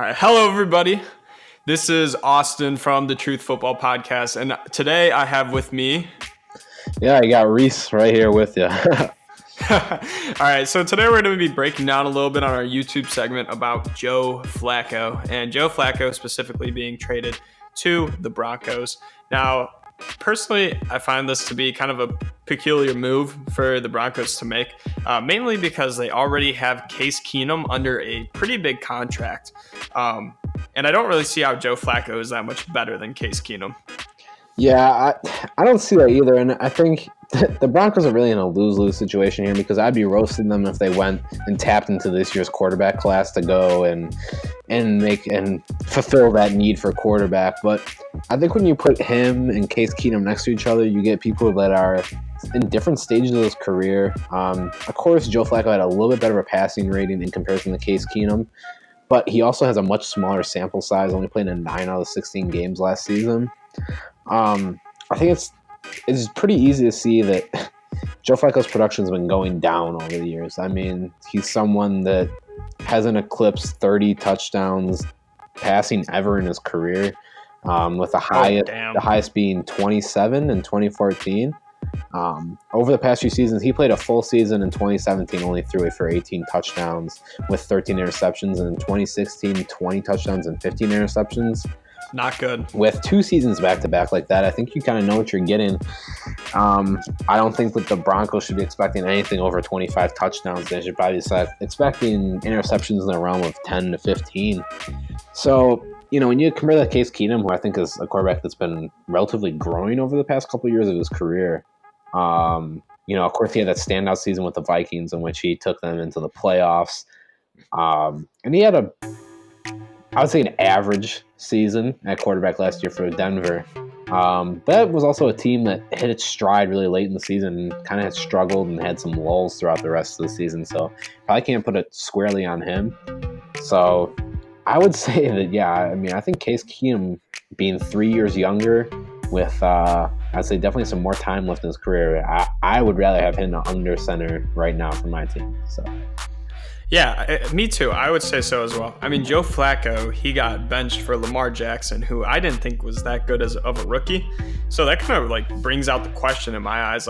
All right. Hello, everybody. This is Austin from the Truth Football Podcast. And today I have with me. Yeah, you got Reece right here with you. All right. So today we're going to be breaking down a little bit on our YouTube segment about Joe Flacco. And Joe Flacco specifically being traded to the Broncos. Now, personally, I find this to be kind of a peculiar move for the Broncos to make, mainly because they already have Case Keenum under a pretty big contract. And I don't really see how Joe Flacco is that much better than Case Keenum. Yeah, I don't see that either. And I think the Broncos are really in a lose-lose situation here because I'd be roasting them if they went and tapped into this year's quarterback class to go and fulfill that need for quarterback. But I think when you put him and Case Keenum next to each other, you get people that are in different stages of his career. Of course, Joe Flacco had a little bit better of a passing rating in comparison to Case Keenum, but he also has a much smaller sample size, only played in 9 out of 16 games last season. I think it's pretty easy to see that Joe Flacco's production has been going down over the years. I mean, he's someone that hasn't eclipsed 30 touchdowns passing ever in his career, with the highest being 27 in 2014. Over the past few seasons, he played a full season in 2017, only threw it for 18 touchdowns with 13 interceptions, and in 2016, 20 touchdowns and 15 interceptions. Not good. With 2 seasons back-to-back like that, I think you kind of know what you're getting. I don't think that the Broncos should be expecting anything over 25 touchdowns. They should probably be expecting interceptions in the realm of 10 to 15. So, when you compare that Case Keenum, who I think is a quarterback that's been relatively growing over the past couple of years of his career, of course he had that standout season with the Vikings in which he took them into the playoffs. And he had I would say an average season at quarterback last year for Denver. But that was also a team that hit its stride really late in the season and kind of had struggled and had some lulls throughout the rest of the season. So probably can't put it squarely on him. So I would say that, I think Case Keenum being 3 years younger with, I'd say definitely some more time left in his career, I would rather have him under center right now for my team. So. Yeah, me too. I would say so as well. I mean, Joe Flacco, he got benched for Lamar Jackson, who I didn't think was that good of a rookie. So that kind of brings out the question in my eyes,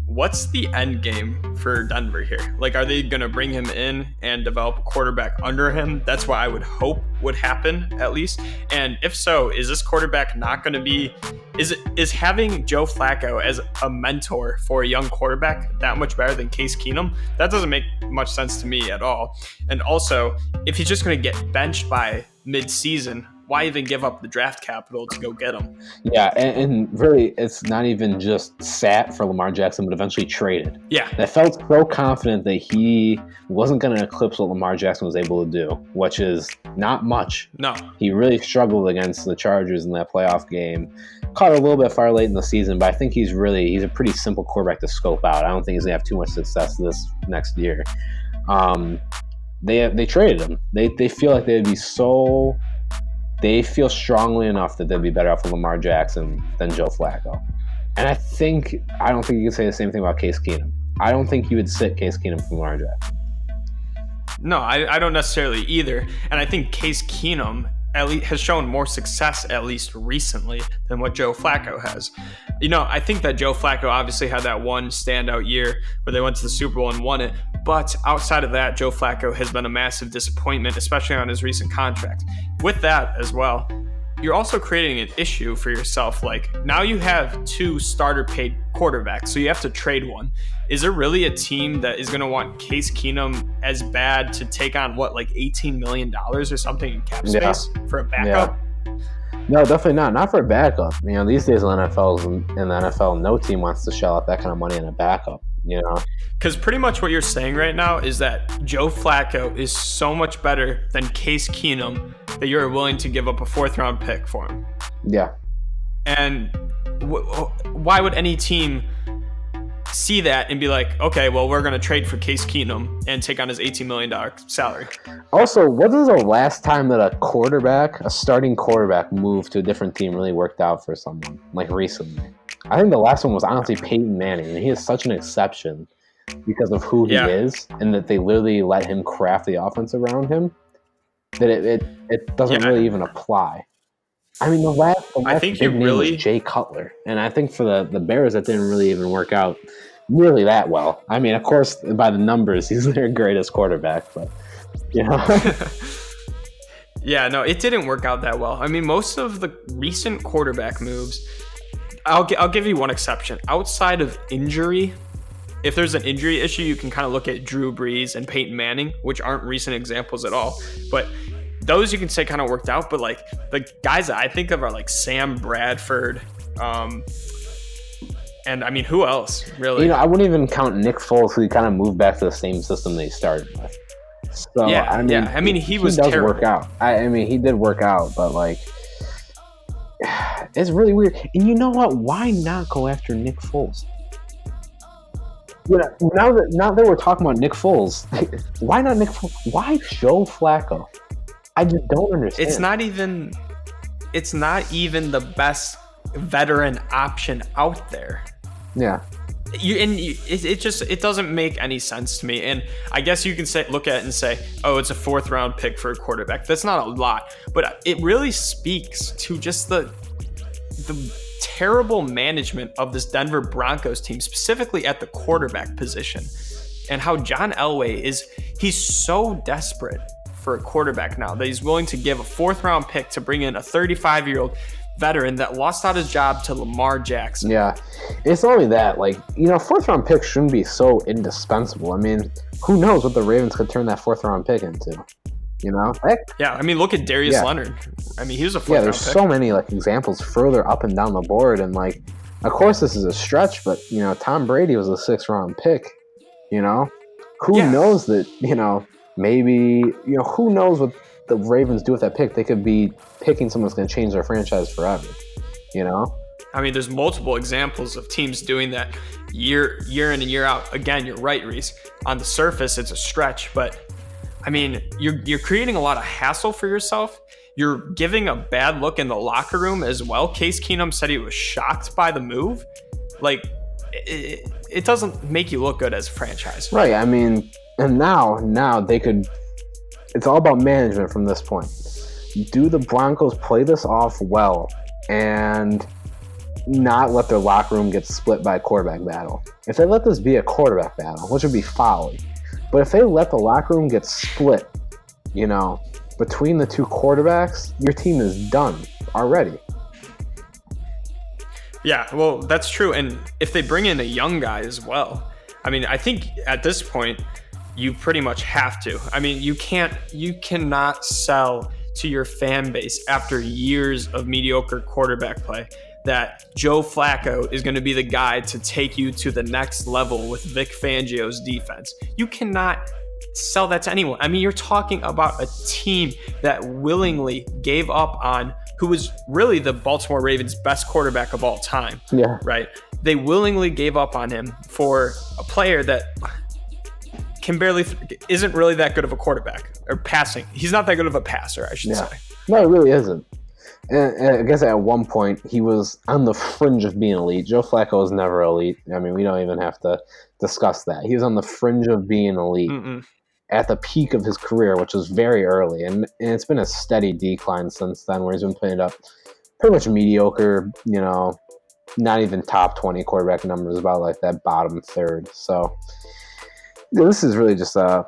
what's the end game for Denver here? Are they going to bring him in and develop a quarterback under him? That's what I would hope would happen, at least. And if so, is this quarterback not going to be... Is having Joe Flacco as a mentor for a young quarterback that much better than Case Keenum? That doesn't make much sense to me at all. And also, if he's just going to get benched by mid-season, why even give up the draft capital to go get him? Yeah, and really, it's not even just sat for Lamar Jackson, but eventually traded. Yeah. They felt so confident that he wasn't going to eclipse what Lamar Jackson was able to do, which is not much. No. He really struggled against the Chargers in that playoff game. Caught a little bit far late in the season, but I think he's a pretty simple quarterback to scope out. I don't think he's going to have too much success this next year. They traded him. They feel like they feel strongly enough that they'd be better off with Lamar Jackson than Joe Flacco. And I don't think you can say the same thing about Case Keenum. I don't think you would sit Case Keenum from Lamar Jackson. No, I don't necessarily either. And I think Case Keenum at least has shown more success, at least recently, than what Joe Flacco has. I think that Joe Flacco obviously had that one standout year where they went to the Super Bowl and won it. But outside of that, Joe Flacco has been a massive disappointment, especially on his recent contract. With that as well, you're also creating an issue for yourself. Now you have 2 starter-paid quarterbacks, so you have to trade one. Is there really a team that is going to want Case Keenum as bad to take on, $18 million or something in cap space for a backup? Yeah. No, definitely not. Not for a backup. These days in the NFL, no team wants to shell out that kind of money in a backup. Because pretty much what you're saying right now is that Joe Flacco is so much better than Case Keenum that you're willing to give up a 4th-round pick for him. Yeah. And why would any team see that and be like, okay, well, we're going to trade for Case Keenum and take on his $18 million salary? Also, what is the last time that a starting quarterback moved to a different team really worked out for someone, recently? I think the last one was honestly Peyton Manning, and he is such an exception because of who he is and that they literally let him craft the offense around him. that it doesn't really even apply. I mean, the last I think big name was Jay Cutler, and I think for the Bears that didn't really even work out nearly that well. I mean, of course, by the numbers, he's their greatest quarterback, but you know. Yeah, no, it didn't work out that well. I mean, most of the recent quarterback moves, I'll give you one exception. Outside of injury, if there's an injury issue, you can kind of look at Drew Brees and Peyton Manning, which aren't recent examples at all. But those you can say kind of worked out. But like the guys that I think of are like Sam Bradford. And I mean, who else really? You know, I wouldn't even count Nick Foles, who kind of moved back to the same system they started with. So, yeah, I mean, he was terrible. Work out. I mean, he did work out, but like, it's really weird. And you know what? Why not go after Nick Foles? You know, now that we're talking about Nick Foles, why not Nick Foles? Why Joe Flacco? I just don't understand. It's not even the best veteran option out there. Yeah. It doesn't make any sense to me. And I guess you can look at it and say, oh, it's a 4th round pick for a quarterback. That's not a lot, but it really speaks to just the terrible management of this Denver Broncos team, specifically at the quarterback position, and how John Elway he's so desperate for a quarterback now that he's willing to give a 4th round pick to bring in a 35-year-old veteran that lost out his job to Lamar Jackson. Yeah, it's not only that, like, you know, 4th round picks shouldn't be so indispensable. I mean, who knows what the Ravens could turn that 4th round pick into? You know? Yeah, I mean, look at Darius Leonard. I mean, he was a 4th round pick. There's so many like examples further up and down the board, and like, of course this is a stretch, but you know, Tom Brady was a 6th round pick. You know, who knows that? You know, maybe, you know, who knows what the Ravens do with that pick? They could be picking someone that's going to change their franchise forever. You know? I mean, there's multiple examples of teams doing that year in and year out. Again, you're right, Reece. On the surface, it's a stretch, but I mean, you're creating a lot of hassle for yourself. You're giving a bad look in the locker room as well. Case Keenum said he was shocked by the move. Like, it doesn't make you look good as a franchise. Right. I mean, and now they could. It's all about management from this point. Do the Broncos play this off well and not let their locker room get split by a quarterback battle? If they let this be a quarterback battle, which would be folly, but if they let the locker room get split, you know, between the two quarterbacks, your team is done already. Yeah, well, that's true. And if they bring in a young guy as well, I mean, I think at this point, you pretty much have to. I mean, you cannot sell to your fan base after years of mediocre quarterback play that Joe Flacco is going to be the guy to take you to the next level with Vic Fangio's defense. You cannot sell that to anyone. I mean, you're talking about a team that willingly gave up on who was really the Baltimore Ravens' best quarterback of all time. Yeah. Right? They willingly gave up on him for a player that isn't really that good of a quarterback or passing. He's not that good of a passer, I should say. No, he really isn't. And I guess at one point he was on the fringe of being elite. Joe Flacco was never elite. I mean, we don't even have to discuss that. He was on the fringe of being elite at the peak of his career, which was very early. And it's been a steady decline since then, where he's been putting up pretty much mediocre, you know, not even top 20 quarterback numbers, about like that bottom third. So this is really just I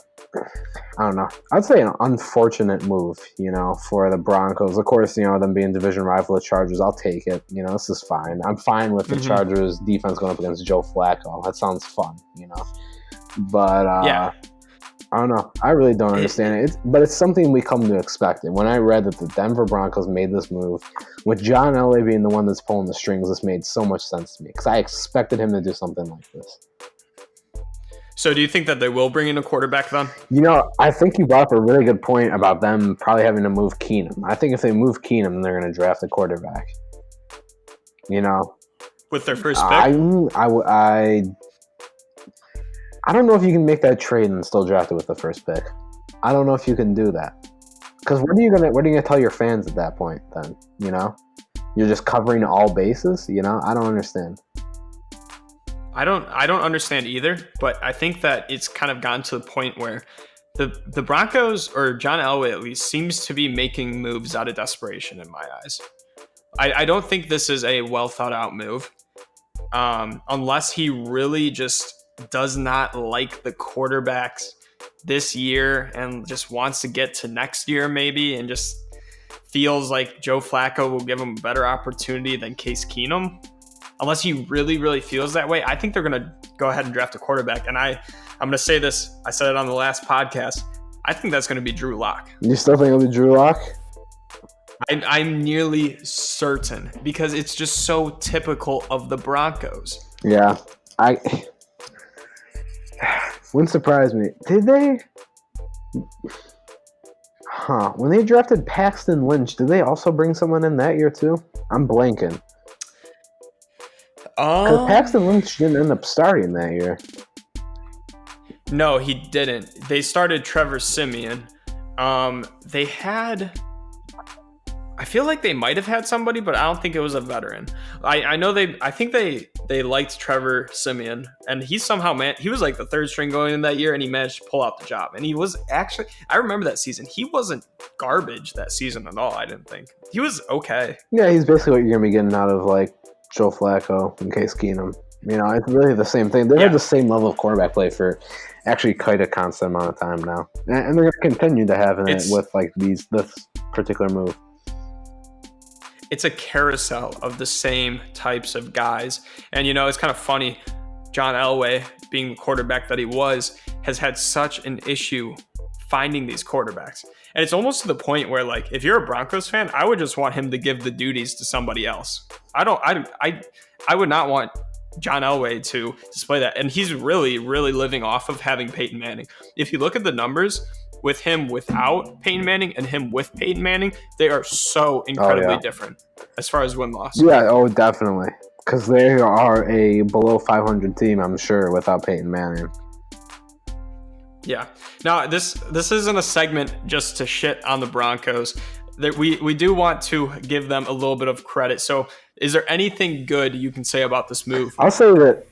don't know. I'd say an unfortunate move, you know, for the Broncos. Of course, you know, them being division rival of the Chargers, I'll take it. You know, this is fine. I'm fine with the Chargers defense going up against Joe Flacco. That sounds fun, you know. But I don't know. I really don't understand it. But it's something we come to expect. And when I read that the Denver Broncos made this move, with John Elway being the one that's pulling the strings, this made so much sense to me because I expected him to do something like this. So do you think that they will bring in a quarterback then? You know, I think you brought up a really good point about them probably having to move Keenum. I think if they move Keenum, they're going to draft a quarterback. You know? With their first pick? I don't know if you can make that trade and still draft it with the first pick. I don't know if you can do that. Because what are you gonna tell your fans at that point then? You know? You're just covering all bases? You know? I don't understand. I don't understand either, but I think that it's kind of gotten to the point where the Broncos, or John Elway at least, seems to be making moves out of desperation in my eyes. I don't think this is a well thought out move, unless he really just does not like the quarterbacks this year and just wants to get to next year maybe, and just feels like Joe Flacco will give him a better opportunity than Case Keenum. Unless he really, really feels that way, I think they're going to go ahead and draft a quarterback. And I'm going to say this. I said it on the last podcast. I think that's going to be Drew Lock. You still think it'll be Drew Lock? I'm nearly certain, because it's just so typical of the Broncos. Yeah. Wouldn't surprise me. Did they? When they drafted Paxton Lynch, did they also bring someone in that year too? I'm blanking. Because Paxton Lynch didn't end up starting that year. No, he didn't. They started Trevor Siemian. They had... I feel like they might have had somebody, but I don't think it was a veteran. I think they liked Trevor Siemian, and he somehow he was like the third string going in that year, and he managed to pull out the job. And he was actually, I remember that season. He wasn't garbage that season at all. I didn't think he was okay. Yeah, he's basically what you're gonna be getting out of like Joe Flacco and Case Keenum. You know, it's really the same thing. They've had the same level of quarterback play for actually quite a constant amount of time now, and they're gonna continue to have it with like this particular move. It's a carousel of the same types of guys. And, you know, it's kind of funny. John Elway, being the quarterback that he was, has had such an issue finding these quarterbacks. And it's almost to the point where, like, if you're a Broncos fan, I would just want him to give the duties to somebody else. I would not want John Elway to display that. And he's really, really living off of having Peyton Manning. If you look at the numbers, with him without Peyton Manning and him with Peyton Manning, they are so incredibly different as far as win-loss. Yeah, definitely. Because they are a below 500 team, I'm sure, without Peyton Manning. Yeah. Now, this isn't a segment just to shit on the Broncos. We do want to give them a little bit of credit. So is there anything good you can say about this move? I'll say that,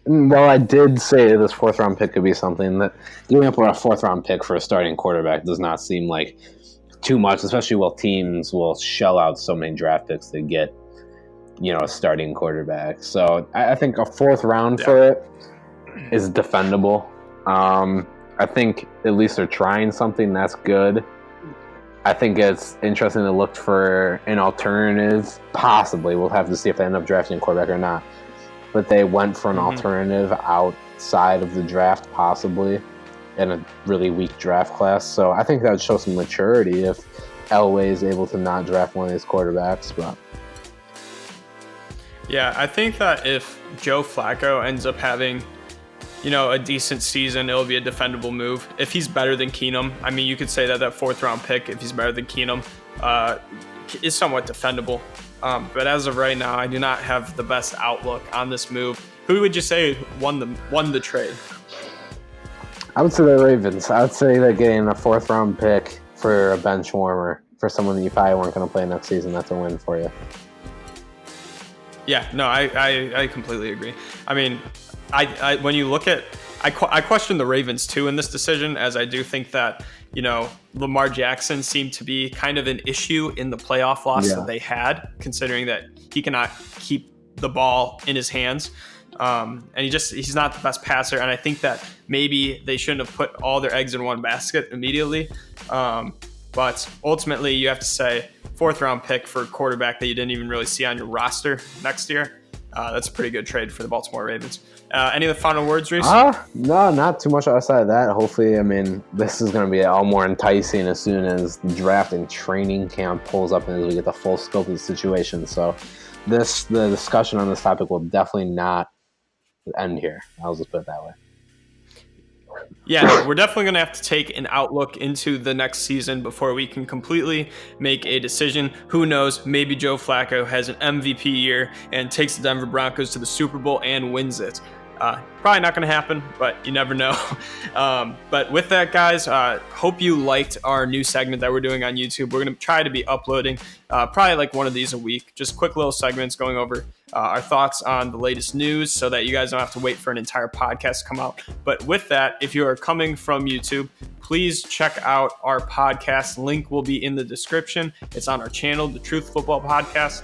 well, I did say this fourth-round pick could be something that giving up a fourth-round pick for a starting quarterback does not seem like too much, especially while teams will shell out so many draft picks to get, you know, a starting quarterback. So I think a fourth round for it is defendable. I think at least they're trying something that's good. I think it's interesting to look for an alternative. Possibly, we'll have to see if they end up drafting a quarterback or not. But they went for an alternative outside of the draft, possibly, in a really weak draft class. So I think that would show some maturity if Elway is able to not draft one of these quarterbacks. But yeah, I think that if Joe Flacco ends up having, you know, a decent season, it'll be a defendable move. If he's better than Keenum, I mean, you could say that fourth round pick, if he's better than Keenum, is somewhat defendable. But as of right now, I do not have the best outlook on this move. Who would you say won the trade? I would say the Ravens. I would say that getting a fourth round pick for a bench warmer for someone that you probably weren't going to play next season, that's a win for you. Yeah, no, I completely agree. I mean, I when you look at, I question the Ravens too in this decision, as I do think that, you know, Lamar Jackson seemed to be kind of an issue in the playoff loss that they had, considering that he cannot keep the ball in his hands. And he's not the best passer. And I think that maybe they shouldn't have put all their eggs in one basket immediately. But ultimately, you have to say fourth round pick for a quarterback that you didn't even really see on your roster next year. That's a pretty good trade for the Baltimore Ravens. Any of the final words, Reece? No, not too much outside of that. Hopefully, I mean, this is going to be all more enticing as soon as the draft and training camp pulls up and as we get the full scope of the situation. So the discussion on this topic will definitely not end here. I'll just put it that way. Yeah, we're definitely going to have to take an outlook into the next season before we can completely make a decision. Who knows? Maybe Joe Flacco has an MVP year and takes the Denver Broncos to the Super Bowl and wins it. Probably not going to happen, but you never know. But with that, guys, hope you liked our new segment that we're doing on YouTube. We're going to try to be uploading probably like one of these a week, just quick little segments going over our thoughts on the latest news so that you guys don't have to wait for an entire podcast to come out. But with that, if you are coming from YouTube, please check out our podcast. Link will be in the description. It's on our channel, The Truth Football Podcast.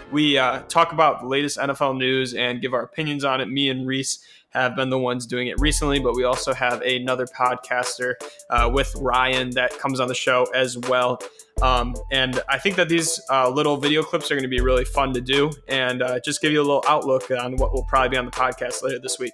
We talk about the latest NFL news and give our opinions on it. Me and Reece have been the ones doing it recently, but we also have another podcaster with Ryan that comes on the show as well. And I think that these little video clips are going to be really fun to do and just give you a little outlook on what will probably be on the podcast later this week.